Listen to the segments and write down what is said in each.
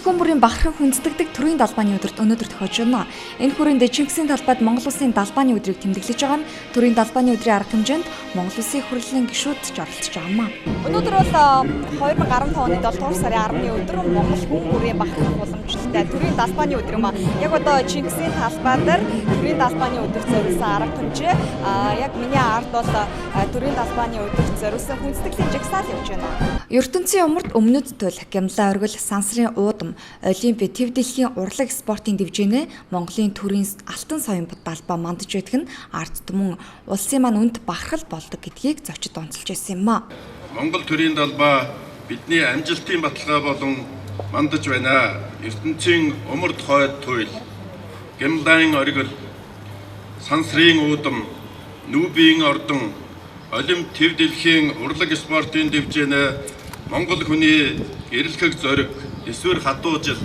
хүн бүрийн бахархан хүндэтгдэг төрийн далбааны өдөрт өнөөдөр тохиож байна. Энэ хүрээнд Чингисийн талбайд Монгол Улсын далбааны өдрийг тэмдэглэж байгаа нь төрийн далбааны өдрийн арга хэмжээнд Монгол Улсын хурлын гишүүд ч оролцож байгаа юм. Өнөөдөр бол 2015 оны 7 дугаар сарын 10-ны өдөр Монгол хүн бүрийн бахархан уламжлалтай төрийн далбааны өдөр юм. Яг одоо Чингисийн талбай дээр төрийн далбааны өдөрт зориулсан арга хэмжээ яг миний ард бол төрийн далбааны өдөрт зориулсан хүндэтгэлийн жагсаал явж байна. ертөнцийн умард өмнөд төл гямлаа оргил сансрын уудам олимпи төв дэлхийн урлаг спортын дэвжээнэ Монголын төрийн алтан соён далбаа мандаж байдаг нь ард түмэн улсын маань үнд бахархал болдог гэдгийг зочид онцолж байсан юм а. Монгол төрийн далбаа бидний амжилтын баталгаа болон мандаж байна. ертөнцийн умард хойд туйл гямлайн оргил сансрын уудам нүүбийн ордон олимп төв дэлхийн урлаг спортын дэвжээнэ Монгол хүний эрэлхэг зориг, эсвэр хатуу жил,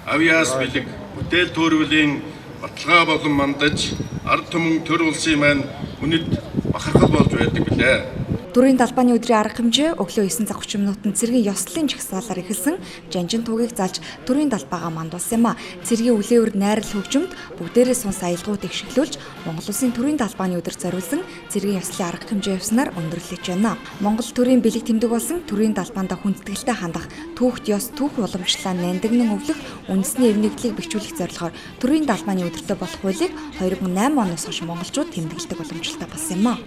авьяас бэлэг, бүтээл төрөвлийн баталгаа болон мандаж, ард түмэн төр улсын маань үнэт бахархал болж байдаг билээ. Төрийн далбааны өдрийн арга хэмжээ өглөө 9 цаг 30 минутанд цэргийн ёслолын жагсаалаар эхэлсэн жанжин тугийг залж төрийн далбаагаа мандуулсан юм а. Цэргийн үлээвэр найрал хөгжимд бүгдээрээ сунс аялгууд ихшиглүүлж Монгол Улсын төрийн далбааны өдөр зориулсан цэргийн ёслолын арга хэмжээ явснаар өндөрлөж байна. Монгол төрийн бэлэг тэмдэг болсон төрийн далбаанда хүндэтгэлтэй хандах түүхт ёс түүх уламжлалаа нандинан өвлөх үндэсний эвнэгдлийг бэхжүүлэх зорилгоор төрийн далбааны өдөртөө болох хуулийг 2008 оноос хойш монголчууд тэмдэглэдэг уламжлалтай болсон юм а.